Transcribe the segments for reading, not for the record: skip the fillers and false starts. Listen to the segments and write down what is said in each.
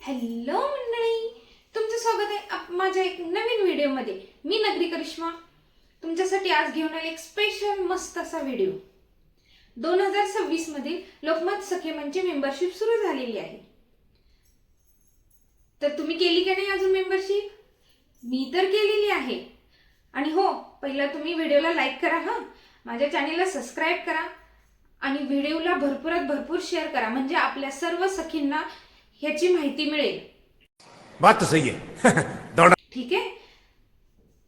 Hello मंडळी, तुमचं स्वागत आहे माझ्या एक नवीन व्हिडिओमध्ये. मी नगरी करिश्मा तुमच्यासाठी आज घेऊन आले एक स्पेशल मस्त असा व्हिडिओ. 2026 मधील लोकमत सखी मंचची मेंबरशिप सुरू झालेली आहे. तर तुम्ही केली का नाही अजून मेंबरशिप? मी तर केलेली आहे. आणि हो, पहिला तुम्ही व्हिडिओला लाईक करा, माझ्या चॅनेलला सबस्क्राईब करा आणि व्हिडिओला भरपूरात भरपूर शेअर करा, म्हणजे आपल्या सर्व सखींना ह्याची माहिती मिळेल. बात तो सही है. ठीक आहे,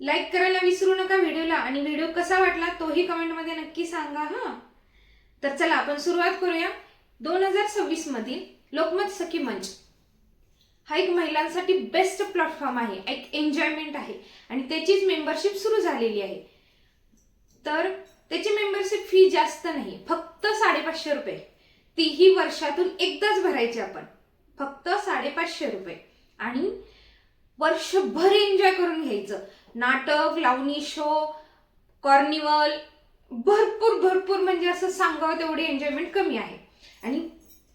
लाईक करायला विसरू नका व्हिडिओला. आणि व्हिडिओ कसा वाटला तोही कमेंट मध्ये नक्की सांगा. तर चला आपण सुरुवात करूया. 2026 मधील लोकमत सखी मंच हा एक महिलांसाठी बेस्ट प्लॅटफॉर्म आहे, एक एन्जॉयमेंट आहे आणि त्याचीच मेंबरशिप सुरू झालेली आहे. तर त्याची मेंबरशिप फी जास्त नाही, फक्त 550 रुपये. तीही वर्षातून एकदाच भरायची आपण, फक्त 550 रुपये. आणि वर्षभर एन्जॉय करून घ्यायचं. नाटक, लावणी शो, कार्निवल, भरपूर भरपूर म्हणजे असं सांगावं तेवढी एन्जॉयमेंट कमी आहे. आणि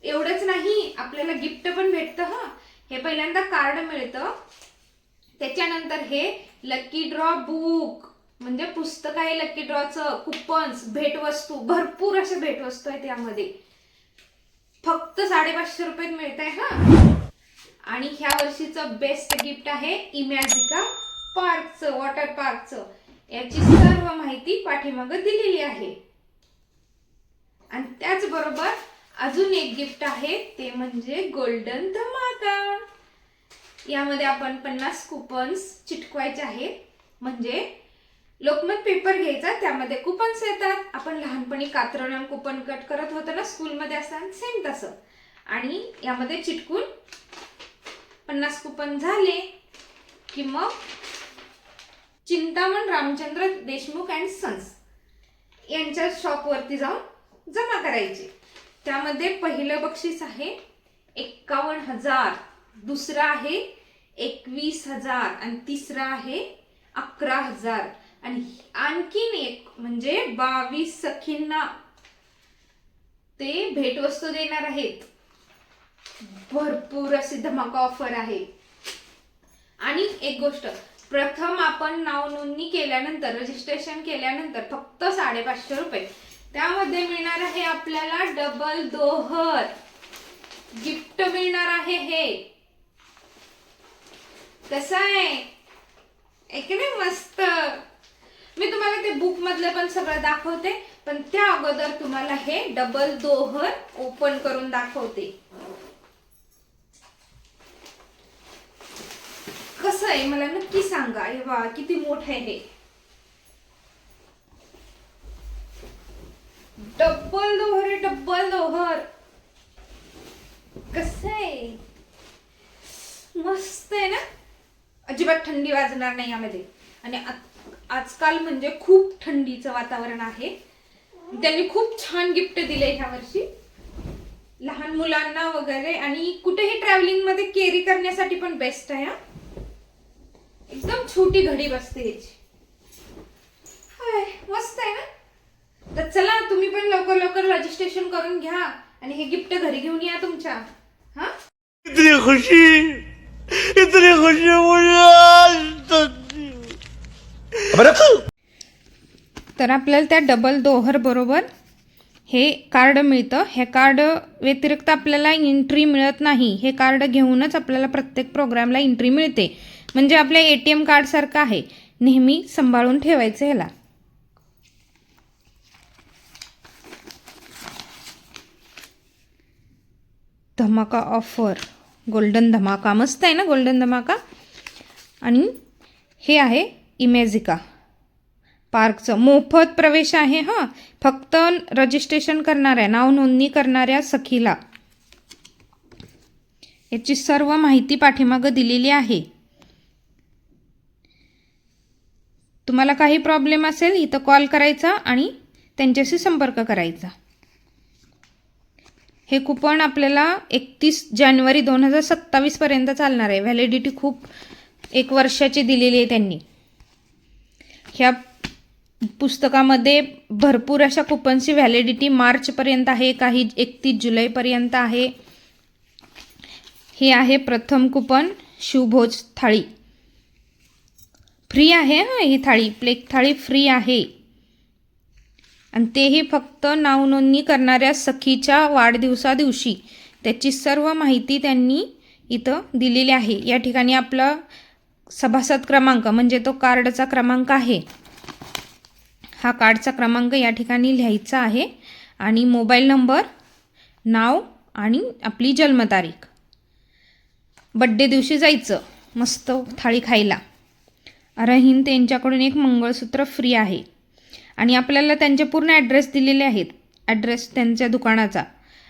एवढंच नाही, आपल्याला गिफ्ट पण भेटतं. हे पहिल्यांदा कार्ड मिळतं, त्याच्यानंतर हे लकी ड्रॉ बुक म्हणजे पुस्तक आहे, लकी ड्रॉचं कुपन्स, भेटवस्तू, भरपूर अशा भेटवस्तू आहेत त्यामध्ये. फक्त 550 रुपयात मिळत आहे. आणि ह्या वर्षीचं बेस्ट गिफ्ट आहे इमॅजिका पार्कचं, वॉटर पार्कचं. याची सर्व माहिती पाठीमागे दिलेली आहे. आणि त्याचबरोबर अजून एक गिफ्ट आहे, ते म्हणजे गोल्डन धमाका. यामध्ये आपण 50 कुपन्स चिटकवायचे आहेत. म्हणजे लोकमत पेपर घ्यायचा, त्यामध्ये कुपन्स येतात. आपण लहानपणी कात्रणान कुपन कट करत होतो ना स्कूलमध्ये असताना, सेम तसं. आणि यामध्ये चिटकून 50 कुपन झाले की मग चिंतामण रामचंद्र देशमुख अँड सन्स यांच्या शॉपवरती जाऊन जमा करायचे. त्यामध्ये पहिलं बक्षीस आहे 51,000, दुसरं आहे 21,000 आणि तिसरं आहे 11,000. आणि आणखीन एक म्हणजे 22 सखींना ते भेटवस्तू देणार आहेत. भरपूर अशी धमाका ऑफर आहे. आणि एक गोष्ट, प्रथम आपण नाव नोंदणी केल्यानंतर, रजिस्ट्रेशन केल्यानंतर फक्त 550 रुपये, त्यामध्ये मिळणार आहे आपल्याला डबल दोहर गिफ्ट मिळणार आहे. हे कसं आहे, एक नाही मस्त. मी तुम्हाला ते बुक मधलं पण सगळं दाखवते, पण त्या अगोदर तुम्हाला हे डबल दोहर ओपन करून दाखवते. कसं आहे मला नक्की सांगा. हे बघा किती मोठं आहे हे. डबल दोहर, डबल दोहर. कसं आहे, मस्त आहे ना. अजिबात थंडी वाजणार नाही यामध्ये. आणि आजकाल म्हणजे खूप थंडीचं वातावरण आहे. त्यांनी खूप छान गिफ्ट दिले ह्या वर्षी लहान मुलांना वगैरे. आणि कुठेही ट्रॅव्हलिंग मध्ये कॅरी करण्यासाठी पण बेस्ट आहे. एकदम छोटी घडी बसते ह्याची. मस्त आहे ना. तर चला तुम्ही पण लवकर लवकर रजिस्ट्रेशन करून घ्या आणि हे गिफ्ट घरी घेऊन या तुमच्या. इतनी खुशी मुझे. तर आपल्याला त्या डबल दोहर बरोबर हे कार्ड मिळतं. हे कार्ड व्यतिरिक्त आपल्याला एंट्री मिळत नाही. हे कार्ड घेऊनच आपल्याला प्रत्येक प्रोग्रामला एंट्री मिळते. म्हणजे आपल्या ATM कार्ड सारखं आहे, नेहमी सांभाळून ठेवायचं ह्याला. धमाका ऑफर, गोल्डन धमाका. मस्त आहे ना गोल्डन धमाका. आणि हे आहे इमॅजिका पार्कचं मोफत प्रवेश आहे. फक्त रजिस्ट्रेशन करणाऱ्या, नाव नोंदणी करणाऱ्या सखीला. याची सर्व माहिती पाठीमागं दिलेली आहे. तुम्हाला काही प्रॉब्लेम असेल इथं कॉल करायचा आणि त्यांच्याशी संपर्क करायचा. हे कुपन आपल्याला 31 जानेवारी 2027 पर्यंत चालणार आहे. व्हॅलिडिटी खूप 1 वर्षाची दिलेली आहे त्यांनी. ह्या पुस्तकामध्ये भरपूर अशा कुपनची व्हॅलिडिटी मार्चपर्यंत आहे, काही 31 जुलैपर्यंत आहे. हे आहे प्रथम कुपन शिवभोज थाळी. फ्री आहे हां, ही थाळी प्लेट थाळी फ्री आहे. आणि तेही फक्त नावनोंदणी करणाऱ्या सखीच्या वाढदिवसादिवशी. त्याची सर्व माहिती त्यांनी इथं दिलेली आहे. या ठिकाणी आपला सभासद क्रमांक म्हणजे तो कार्डचा क्रमांक आहे. हा कार्डचा क्रमांक या ठिकाणी लिहायचा आहे आणि मोबाईल नंबर, नाव आणि आपली जन्मतारीख. बड्डे दिवशी जायचं मस्त थाळी खायला. अरहीन त्यांच्याकडून एक मंगळसूत्र फ्री आहे. आणि आपल्याला त्यांचे पूर्ण ॲड्रेस दिलेले आहेत, ॲड्रेस त्यांच्या दुकानाचा.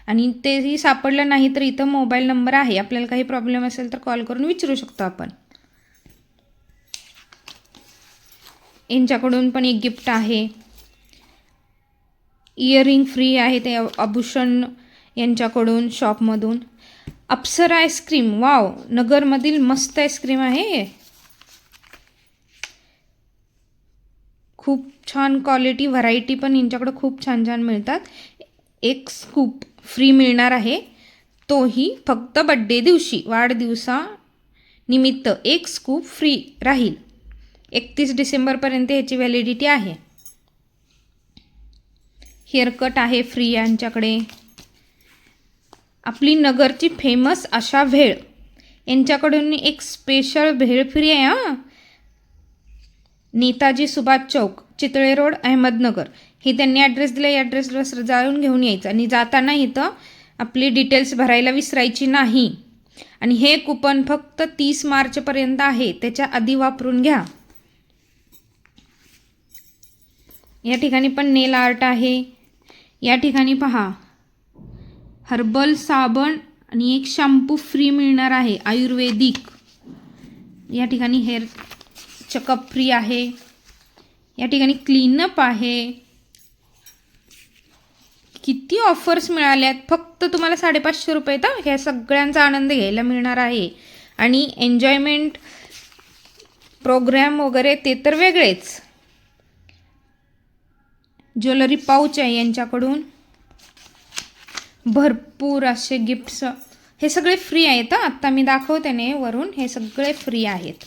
आणि तेही सापडलं नाही तर इथं मोबाईल नंबर आहे. आपल्याला काही प्रॉब्लेम असेल तर कॉल करून विचारू शकतो आपण. यांच्याकडून पण एक गिफ्ट आहे. इयरिंग फ्री आहे ते आभूषण यांच्याकडून शॉपमधून. अप्सरा आईस्क्रीम, वाव, नगरमधील मस्त आईस्क्रीम आहे. खूप छान क्वालिटी, व्हरायटी पण यांच्याकडं खूप छान छान मिळतात. एक स्कूप फ्री मिळणार आहे, तोही फक्त बड्डे दिवशी. वाढदिवसानिमित्त एक स्कूप फ्री राहील. 31 डिसेंबरपर्यंत ह्याची व्हॅलिडिटी आहे. हेअरकट आहे फ्री यांच्याकडे. आपली नगरची फेमस अशा भेळ, यांच्याकडून एक स्पेशल भेळ फ्री आहे हां. नेताजी सुभाष चौक, चितळे रोड, अहमदनगर. हे त्यांनी ॲड्रेस दिला. या ॲड्रेसवर जाऊन घेऊन यायचं. आणि जाताना इथं आपली डिटेल्स भरायला विसरायची नाही. आणि हे कुपन फक्त 30 मार्चपर्यंत आहे, त्याच्या आधी वापरून घ्या. या ठिकाणी पण नेल आर्ट आहे. या ठिकाणी पहा, हर्बल साबण आणि एक शॅम्पू फ्री मिळणार आहे आयुर्वेदिक. या ठिकाणी हेअर चेकअप फ्री आहे. या ठिकाणी क्लीनअप आहे. किती ऑफर्स मिळाल्यात. फक्त तुम्हाला 550 रुपये तर ह्या सगळ्यांचा आनंद घ्यायला मिळणार आहे. आणि एन्जॉयमेंट प्रोग्रॅम वगैरे ते तर वेगळेच. ज्वेलरी पाऊच आहे यांच्याकडून. भरपूर असे गिफ्ट्स, हे सगळे फ्री आहेत. आत्ता मी दाखवते ने वरून, हे सगळे फ्री आहेत.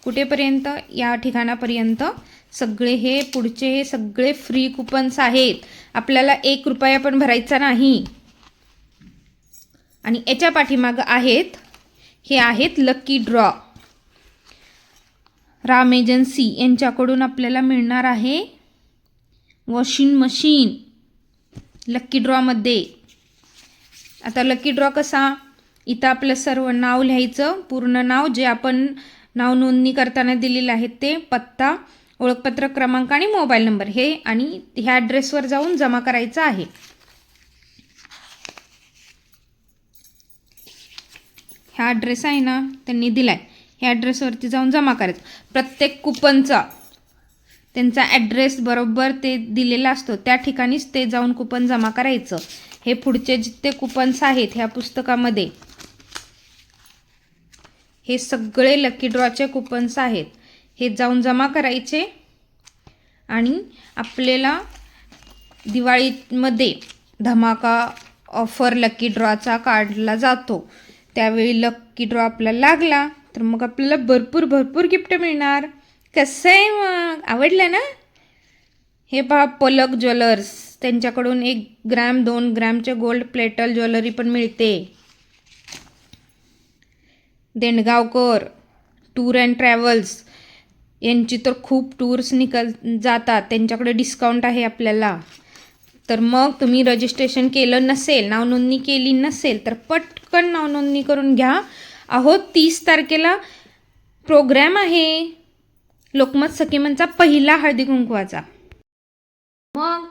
कुठेपर्यंत, या ठिकाणापर्यंत सगळे हे पुढचे हे सगळे फ्री कुपन्स आहेत. आपल्याला 1 रुपया पण भरायचा नाही. आणि याच्या पाठीमागं आहेत, हे आहेत लकी ड्रॉ. राम एजन्सी यांच्याकडून आपल्याला मिळणार आहे वॉशिंग मशीन लकी ड्रॉमध्ये. आता लकी ड्रॉ कसा, इथं आपलं सर्व नाव लिहायचं, पूर्ण नाव, जे आपण नाव नोंदणी करताना दिलेलं आहे ते, पत्ता, ओळखपत्र क्रमांक आणि मोबाईल नंबर, हे आणि ह्या ॲड्रेसवर जाऊन जमा करायचं आहे. ह्या ॲड्रेस आहे ना त्यांनी दिलाय, ह्या ॲड्रेसवरती जाऊन जमा करायचं. प्रत्येक कुपनचा त्यांचा ॲड्रेस बरोबर ते दिलेला असतो, त्या ठिकाणीच ते जाऊन कुपन जमा करायचं. हे पुढचे जिथे कुपन्स आहेत ह्या पुस्तकामध्ये, हे सगळे लकी ड्रॉचे कुपन्स आहेत. हे जाऊन जमा करायचे. आणि आपल्याला दिवाळीमध्ये धमाका ऑफर लकी ड्रॉचा काढला जातो. त्यावेळी लकी ड्रॉ आपल्याला लागला तर मग आपल्याला भरपूर गिफ्ट मिळणार. कसं आहे मग, आवडलं ना? हे पहा, पलक ज्वेलर्स, त्यांच्याकडून 1 ग्रॅम 2 ग्रॅमचे गोल्ड प्लेटल ज्वेलरी पण मिळते. देणगावकर टूर अँड ट्रॅव्हल्स, यांची तर खूप टूर्स जातात, त्यांच्याकडे डिस्काउंट आहे आपल्याला. तर मग तुम्ही रजिस्ट्रेशन केलं नसेल, नावनोंदणी केली नसेल तर पटकन नावनोंदणी करून घ्या. अहो 30 तारखेला प्रोग्रॅम आहे लोकमत सखीमनचा पहिला हळदी कुंकवाचा. मग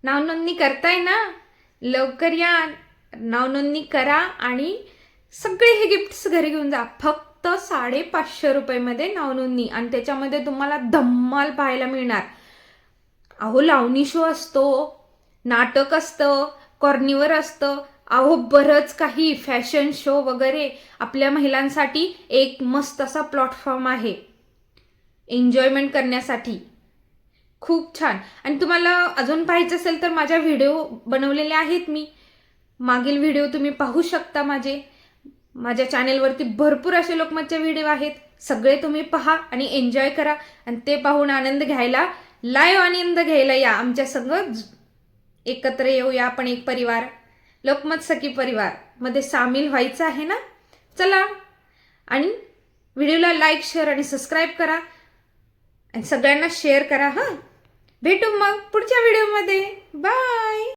नावनोंदणी करताय ना, लवकर या, नावनोंदणी करा आणि सगळे हे गिफ्ट्स घरी घेऊन जा. फक्त 550 रुपयेमध्ये नावनोंदणी, आणि त्याच्यामध्ये तुम्हाला धम्माल पाहायला मिळणार. अहो लावणी शो असतो, नाटक असतं, कॉर्निवर असतं, अहो बरंच काही, फॅशन शो वगैरे. आपल्या महिलांसाठी एक मस्त असा प्लॅटफॉर्म आहे एन्जॉयमेंट करण्यासाठी. खूप छान. आणि तुम्हाला अजून पाहायचं असेल तर माझ्या व्हिडिओ बनवलेले आहेत मी, मागील व्हिडिओ तुम्ही पाहू शकता. माझ्या चॅनेलवरती भरपूर असे लोकमतचे व्हिडिओ आहेत. सगळे तुम्ही पहा आणि एन्जॉय करा आणि ते पाहून आनंद घ्यायला, लाईव्ह आनंद घ्यायला या. आमच्या संग एकत्र येऊया आपण. एक परिवार, लोकमत सखी परिवार मध्ये सामील व्हायचं आहे ना. चला, आणि व्हिडिओला लाईक, शेअर आणि सबस्क्राईब करा आणि सगळ्यांना शेअर करा. भेटू मग पुढच्या व्हिडिओमध्ये. बाय.